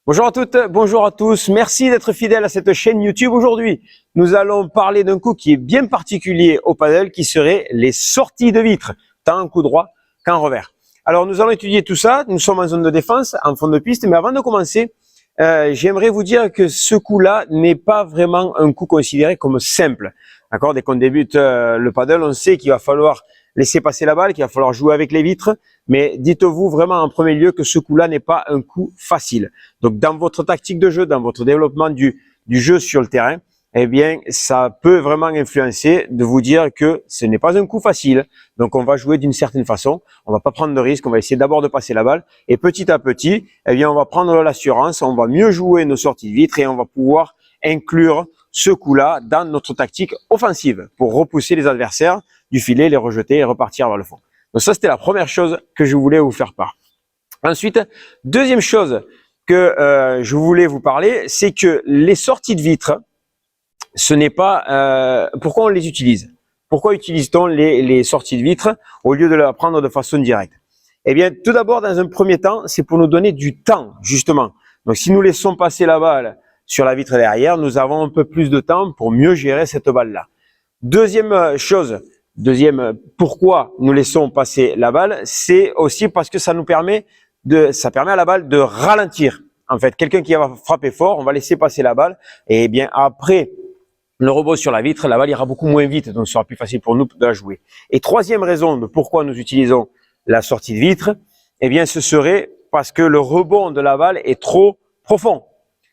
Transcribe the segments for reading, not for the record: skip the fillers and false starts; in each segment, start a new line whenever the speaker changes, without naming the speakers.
Bonjour à toutes, bonjour à tous. Merci d'être fidèles à cette chaîne YouTube. Aujourd'hui, nous allons parler d'un coup qui est bien particulier au paddle, qui serait les sorties de vitres, tant en coup droit qu'en revers. Alors, nous allons étudier tout ça. Nous sommes en zone de défense, en fond de piste. Mais avant de commencer, j'aimerais vous dire que ce coup-là n'est pas vraiment un coup considéré comme simple. D'accord? Dès qu'on débute le paddle, on sait qu'il va falloir laisser passer la balle, qu'il va falloir jouer avec les vitres. Mais dites-vous vraiment en premier lieu que ce coup-là n'est pas un coup facile. Donc, dans votre tactique de jeu, dans votre développement du jeu sur le terrain, eh bien, ça peut vraiment influencer de vous dire que ce n'est pas un coup facile. Donc, on va jouer d'une certaine façon. On va pas prendre de risque. On va essayer d'abord de passer la balle. Et petit à petit, eh bien, on va prendre l'assurance. On va mieux jouer nos sorties de vitres et on va pouvoir inclure ce coup-là dans notre tactique offensive pour repousser les adversaires du filet, les rejeter et repartir vers le fond. Donc ça, c'était la première chose que je voulais vous faire part. Ensuite, deuxième chose que je voulais vous parler, c'est que les sorties de vitres, ce n'est pas... pourquoi on les utilise? Pourquoi utilise-t-on les sorties de vitres au lieu de les prendre de façon directe? Eh bien, tout d'abord, dans un premier temps, c'est pour nous donner du temps, justement. Donc, si nous laissons passer la balle sur la vitre derrière, nous avons un peu plus de temps pour mieux gérer cette balle-là. Deuxième chose, pourquoi nous laissons passer la balle, c'est aussi parce que ça permet à la balle de ralentir. En fait, quelqu'un qui va frapper fort, on va laisser passer la balle, et bien après le rebond sur la vitre, la balle ira beaucoup moins vite, donc ce sera plus facile pour nous de la jouer. Et troisième raison de pourquoi nous utilisons la sortie de vitre, eh bien, ce serait parce que le rebond de la balle est trop profond.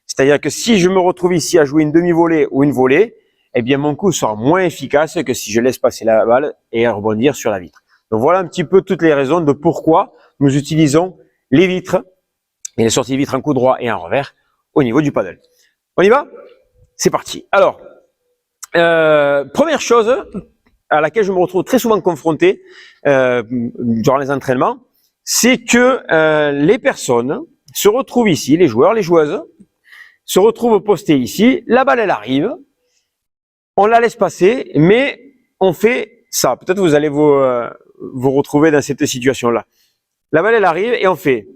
C'est-à-dire que si je me retrouve ici à jouer une demi-volée ou une volée, eh bien, mon coup sera moins efficace que si je laisse passer la balle et rebondir sur la vitre. Donc, voilà un petit peu toutes les raisons de pourquoi nous utilisons les vitres et les sorties de vitres en coup droit et en revers au niveau du paddle. On y va? C'est parti. Alors, première chose à laquelle je me retrouve très souvent confronté durant les entraînements, c'est que les personnes se retrouvent ici, les joueurs, les joueuses, se retrouvent postés ici, la balle elle arrive, on la laisse passer, mais on fait ça. Peut-être vous allez vous retrouver dans cette situation-là. La balle elle arrive et on fait,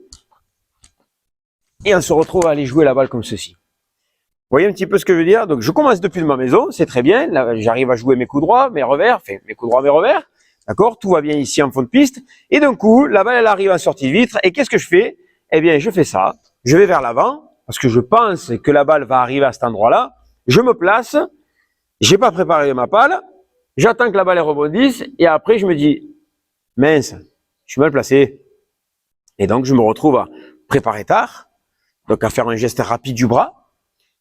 et on se retrouve à aller jouer la balle comme ceci. Vous voyez un petit peu ce que je veux dire? Donc je commence depuis ma maison, c'est très bien, là j'arrive à jouer mes coups droits, mes revers, enfin mes coups droits, mes revers, d'accord? Tout va bien ici en fond de piste, et d'un coup, la balle elle arrive en sortie de vitre, et qu'est-ce que je fais? Eh bien je fais ça, je vais vers l'avant, parce que je pense que la balle va arriver à cet endroit-là, je me place, j'ai pas préparé ma palle, j'attends que la balle rebondisse, et après je me dis, mince, je suis mal placé. Et donc je me retrouve à préparer tard, donc à faire un geste rapide du bras.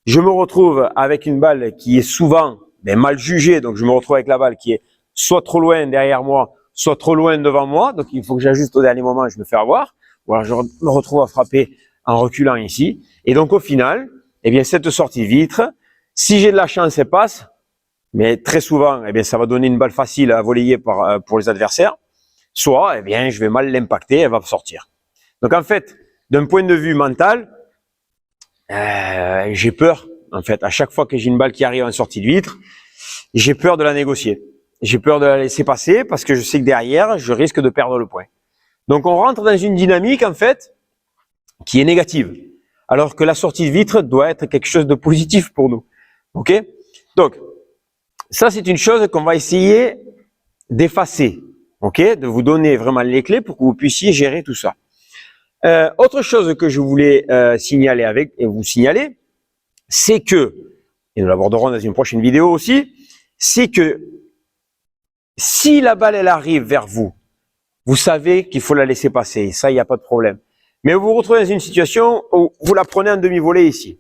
Je me retrouve avec une balle qui est souvent mal jugée, donc je me retrouve avec la balle qui est soit trop loin derrière moi, soit trop loin devant moi, donc il faut que j'ajuste au dernier moment, je me fais avoir, ou alors je me retrouve à frapper en reculant ici, et donc au final, eh bien cette sortie vitre, si j'ai de la chance, elle passe, mais très souvent, eh bien ça va donner une balle facile à volleyer pour les adversaires, soit, eh bien je vais mal l'impacter, elle va sortir. Donc en fait, d'un point de vue mental, j'ai peur, en fait, à chaque fois que j'ai une balle qui arrive en sortie de vitre, j'ai peur de la négocier. J'ai peur de la laisser passer parce que je sais que derrière, je risque de perdre le point. Donc, on rentre dans une dynamique, en fait, qui est négative. Alors que la sortie de vitre doit être quelque chose de positif pour nous. OK? Donc, ça, c'est une chose qu'on va essayer d'effacer. OK? De vous donner vraiment les clés pour que vous puissiez gérer tout ça. Autre chose que je voulais vous signaler, c'est que, et nous l'aborderons dans une prochaine vidéo aussi, c'est que si la balle elle arrive vers vous, vous savez qu'il faut la laisser passer, ça il n'y a pas de problème. Mais vous vous retrouvez dans une situation où vous la prenez en demi-volée ici.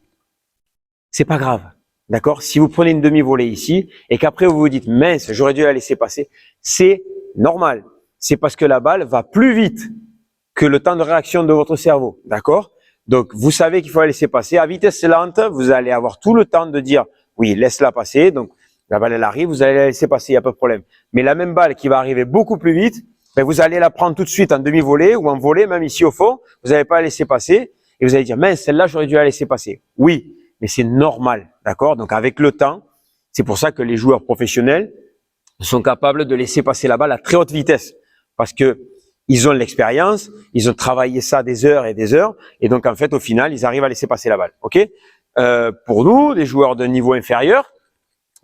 C'est pas grave, d'accord? Si vous prenez une demi-volée ici et qu'après vous vous dites mince, j'aurais dû la laisser passer, c'est normal. C'est parce que la balle va plus vite que le temps de réaction de votre cerveau, d'accord? Donc, vous savez qu'il faut la laisser passer. À vitesse lente, vous allez avoir tout le temps de dire, oui, laisse-la passer. Donc, la balle, elle arrive, vous allez la laisser passer, il n'y a pas de problème. Mais la même balle qui va arriver beaucoup plus vite, ben, vous allez la prendre tout de suite en demi-volée ou en volée, même ici au fond. Vous n'allez pas la laisser passer et vous allez dire, mince, celle-là, j'aurais dû la laisser passer. Oui, mais c'est normal, d'accord? Donc, avec le temps, c'est pour ça que les joueurs professionnels sont capables de laisser passer la balle à très haute vitesse. Parce que Ils ont l'expérience, ils ont travaillé ça des heures et des heures, et donc en fait, au final, ils arrivent à laisser passer la balle. Ok. Pour nous, les joueurs de niveau inférieur,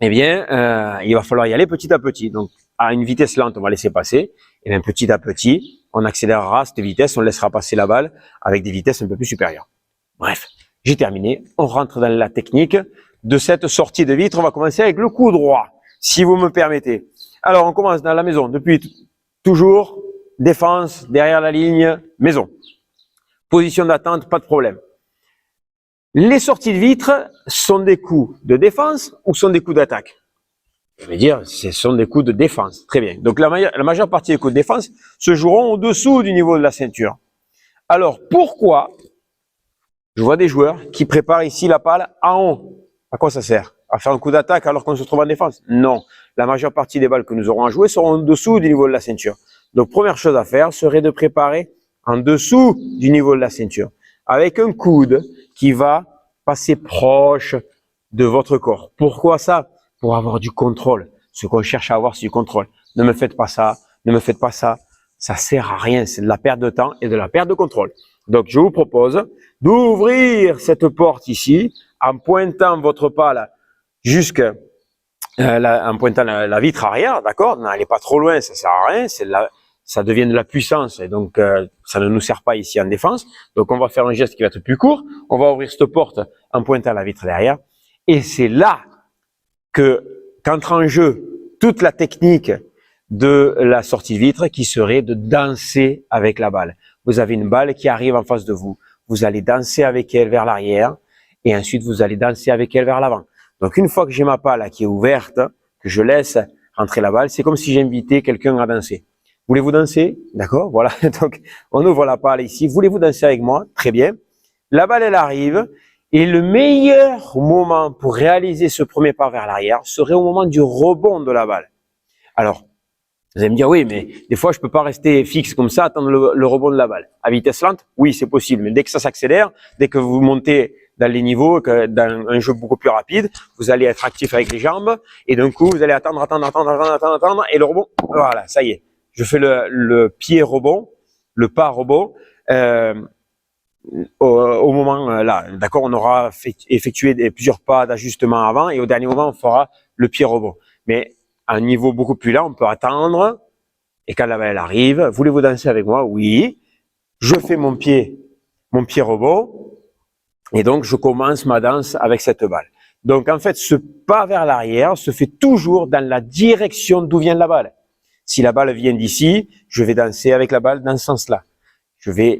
eh bien, il va falloir y aller petit à petit. Donc, à une vitesse lente, on va laisser passer, et bien petit à petit, on accélérera cette vitesse, on laissera passer la balle avec des vitesses un peu plus supérieures. Bref, j'ai terminé. On rentre dans la technique de cette sortie de vitre. On va commencer avec le coup droit, si vous me permettez. Alors, on commence dans la maison depuis toujours. Défense, derrière la ligne, maison. Position d'attente, pas de problème. Les sorties de vitre sont des coups de défense ou sont des coups d'attaque? Je vais dire, ce sont des coups de défense. Très bien. Donc, la majeure partie des coups de défense se joueront au-dessous du niveau de la ceinture. Alors, pourquoi je vois des joueurs qui préparent ici la balle en haut? À quoi ça sert? À faire un coup d'attaque alors qu'on se trouve en défense? Non. La majeure partie des balles que nous aurons à jouer seront au-dessous du niveau de la ceinture. Donc, première chose à faire serait de préparer en dessous du niveau de la ceinture, avec un coude qui va passer proche de votre corps. Pourquoi ça? Pour avoir du contrôle. Ce qu'on cherche à avoir, c'est du contrôle. Ne me faites pas ça, ne me faites pas ça. Ça sert à rien. C'est de la perte de temps et de la perte de contrôle. Donc, je vous propose d'ouvrir cette porte ici en pointant votre balle jusqu'à en pointant la vitre arrière, d'accord? N'allez pas trop loin, ça sert à rien. Ça devient de la puissance et donc ça ne nous sert pas ici en défense. Donc on va faire un geste qui va être plus court. On va ouvrir cette porte en pointant la vitre derrière. Et c'est là qu'entre en jeu toute la technique de la sortie de vitre qui serait de danser avec la balle. Vous avez une balle qui arrive en face de vous. Vous allez danser avec elle vers l'arrière et ensuite vous allez danser avec elle vers l'avant. Donc une fois que j'ai ma balle qui est ouverte, que je laisse rentrer la balle, c'est comme si j'invitais quelqu'un à danser. Voulez-vous danser? D'accord, voilà. Donc, on ouvre la balle ici. Voulez-vous danser avec moi? Très bien. La balle, elle arrive. Et le meilleur moment pour réaliser ce premier pas vers l'arrière serait au moment du rebond de la balle. Alors, vous allez me dire, oui, mais des fois, je peux pas rester fixe comme ça, attendre le rebond de la balle. À vitesse lente, oui, c'est possible. Mais dès que ça s'accélère, dès que vous montez dans les niveaux, dans un jeu beaucoup plus rapide, vous allez être actif avec les jambes. Et d'un coup, vous allez attendre. Et le rebond, voilà, ça y est. Je fais le pied rebond, le pas rebond au moment là. D'accord, on aura effectué plusieurs pas d'ajustement avant et au dernier moment, on fera le pied rebond. Mais à un niveau beaucoup plus là, on peut attendre et quand la balle arrive, voulez-vous danser avec moi? Oui. Je fais mon pied rebond et donc je commence ma danse avec cette balle. Donc en fait, ce pas vers l'arrière se fait toujours dans la direction d'où vient la balle. Si la balle vient d'ici, je vais danser avec la balle dans ce sens-là.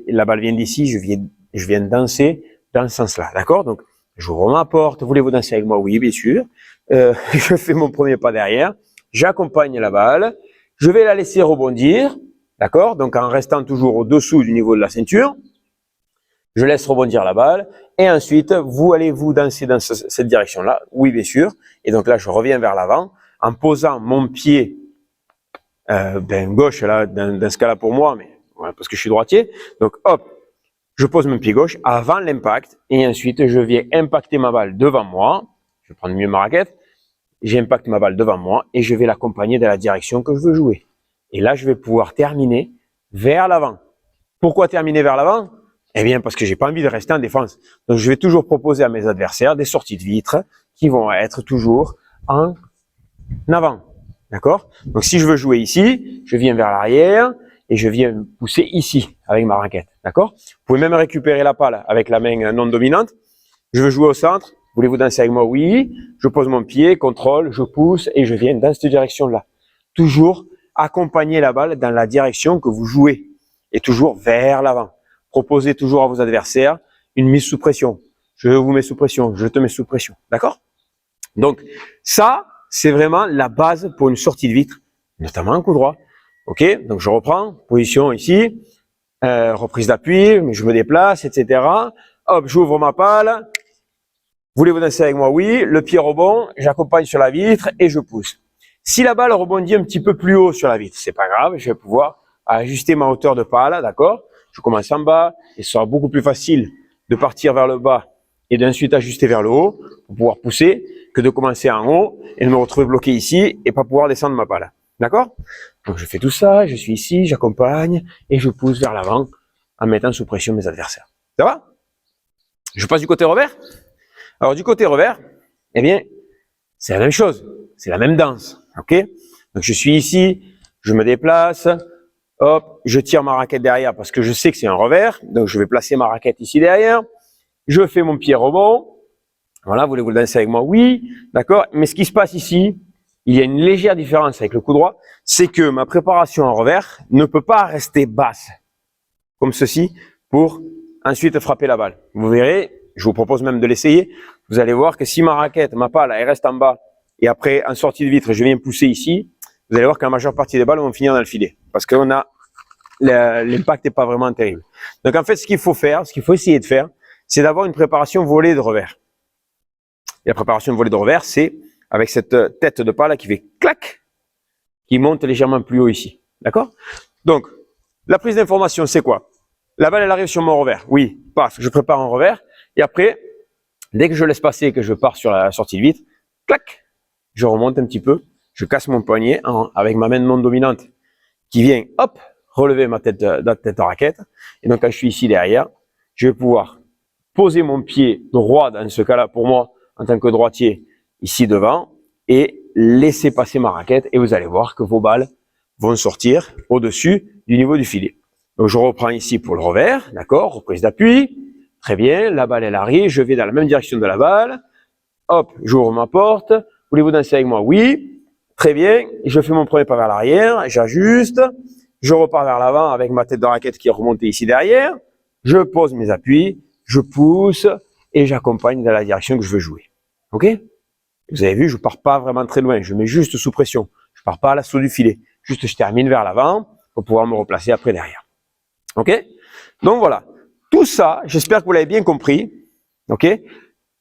La balle vient d'ici, je viens danser dans ce sens-là. D'accord? Donc, j'ouvre ma porte. Voulez-vous danser avec moi? Oui, bien sûr. Je fais mon premier pas derrière. J'accompagne la balle. Je vais la laisser rebondir. D'accord? Donc, en restant toujours au-dessous du niveau de la ceinture. Je laisse rebondir la balle. Et ensuite, allez-vous danser dans cette direction-là? Oui, bien sûr. Et donc là, je reviens vers l'avant en posant mon pied gauche là, dans ce cas-là pour moi, mais ouais, parce que je suis droitier. Donc hop, je pose mon pied gauche avant l'impact et ensuite je viens impacter ma balle devant moi. Je vais prendre mieux ma raquette. J'impacte ma balle devant moi et je vais l'accompagner dans la direction que je veux jouer. Et là, je vais pouvoir terminer vers l'avant. Pourquoi terminer vers l'avant? Eh bien, parce que j'ai pas envie de rester en défense. Donc, je vais toujours proposer à mes adversaires des sorties de vitre qui vont être toujours en avant. D'accord? Donc, si je veux jouer ici, je viens vers l'arrière et je viens pousser ici avec ma raquette. D'accord? Vous pouvez même récupérer la balle avec la main non dominante. Je veux jouer au centre. Voulez-vous danser avec moi? Oui. Je pose mon pied, contrôle, je pousse et je viens dans cette direction-là. Toujours accompagner la balle dans la direction que vous jouez et toujours vers l'avant. Proposez toujours à vos adversaires une mise sous pression. Je vous mets sous pression, je te mets sous pression. D'accord? Donc, ça, c'est vraiment la base pour une sortie de vitre, notamment un coup droit. Ok, donc je reprends, position ici, reprise d'appui, je me déplace, etc. Hop, j'ouvre ma balle. Voulez-vous danser avec moi? Oui. Le pied rebond, j'accompagne sur la vitre et je pousse. Si la balle rebondit un petit peu plus haut sur la vitre, c'est pas grave, je vais pouvoir ajuster ma hauteur de balle, d'accord? Je commence en bas et ce sera beaucoup plus facile de partir vers le bas et d'ensuite ajuster vers le haut pour pouvoir pousser que de commencer en haut et de me retrouver bloqué ici et pas pouvoir descendre ma balle. D'accord? Donc je fais tout ça, je suis ici, j'accompagne et je pousse vers l'avant en mettant sous pression mes adversaires. Ça va? Je passe du côté revers. Alors du côté revers, eh bien, c'est la même chose, c'est la même danse. Ok? Donc je suis ici, je me déplace, hop, je tire ma raquette derrière parce que je sais que c'est un revers. Donc je vais placer ma raquette ici derrière. Je fais mon pied rebond. Voilà, voulez-vous le danser avec moi? Oui, d'accord. Mais ce qui se passe ici, il y a une légère différence avec le coup droit, c'est que ma préparation en revers ne peut pas rester basse, comme ceci, pour ensuite frapper la balle. Vous verrez, je vous propose même de l'essayer, vous allez voir que si ma raquette, ma palle, elle reste en bas, et après, en sortie de vitre, je viens pousser ici, vous allez voir que la majeure partie des balles vont finir dans le filet, parce que l'impact n'est pas vraiment terrible. Donc en fait, ce qu'il faut faire, ce qu'il faut essayer de faire, c'est d'avoir une préparation volée de revers. Et la préparation de volée de revers, c'est avec cette tête de palle qui fait clac, qui monte légèrement plus haut ici. D'accord? Donc, la prise d'information, c'est quoi? La balle, elle arrive sur mon revers. Oui, passe, je prépare un revers. Et après, dès que je laisse passer et que je pars sur la sortie de vitre, clac, je remonte un petit peu, je casse mon poignet avec ma main non dominante qui vient, hop, relever ma tête de raquette. Et donc, quand je suis ici derrière, je vais pouvoir poser mon pied droit dans ce cas-là, pour moi, en tant que droitier, ici devant, et laisser passer ma raquette, et vous allez voir que vos balles vont sortir au-dessus du niveau du filet. Donc je reprends ici pour le revers, d'accord, reprise d'appui, très bien, la balle elle arrive, je vais dans la même direction de la balle, hop, j'ouvre ma porte, voulez-vous danser avec moi? Oui, très bien, je fais mon premier pas vers l'arrière, j'ajuste, je repars vers l'avant avec ma tête de raquette qui est remontée ici derrière, je pose mes appuis, je pousse, et j'accompagne dans la direction que je veux jouer. Ok? Vous avez vu, je pars pas vraiment très loin, je mets juste sous pression. Je pars pas à l'assaut du filet. Juste, je termine vers l'avant pour pouvoir me replacer après derrière. Ok? Donc voilà. Tout ça, j'espère que vous l'avez bien compris. Ok?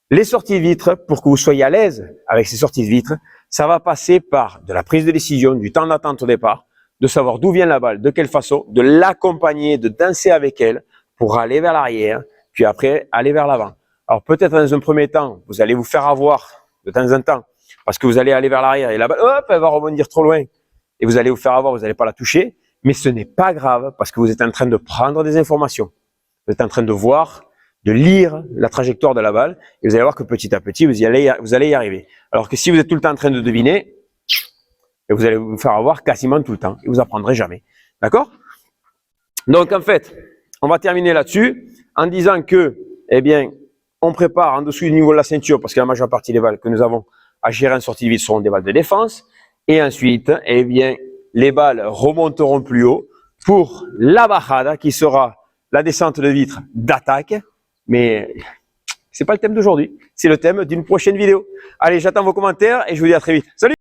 Les sorties de vitre, pour que vous soyez à l'aise avec ces sorties de vitre, ça va passer par de la prise de décision, du temps d'attente au départ, de savoir d'où vient la balle, de quelle façon, de l'accompagner, de danser avec elle pour aller vers l'arrière, puis après aller vers l'avant. Alors peut-être dans un premier temps, vous allez vous faire avoir de temps en temps, parce que vous allez aller vers l'arrière et la balle, hop, elle va rebondir trop loin. Et vous allez vous faire avoir, vous n'allez pas la toucher, mais ce n'est pas grave, parce que vous êtes en train de prendre des informations. Vous êtes en train de voir, de lire la trajectoire de la balle, et vous allez voir que petit à petit, vous allez y arriver. Alors que si vous êtes tout le temps en train de deviner, vous allez vous faire avoir quasiment tout le temps, et vous apprendrez jamais. D'accord? Donc en fait, on va terminer là-dessus, en disant que, eh bien, on prépare en dessous du niveau de la ceinture, parce que la majeure partie des balles que nous avons à gérer en sortie de vitre seront des balles de défense. Et ensuite, eh bien, les balles remonteront plus haut pour la bajada, qui sera la descente de vitre d'attaque. Mais c'est pas le thème d'aujourd'hui, c'est le thème d'une prochaine vidéo. Allez, j'attends vos commentaires et je vous dis à très vite. Salut!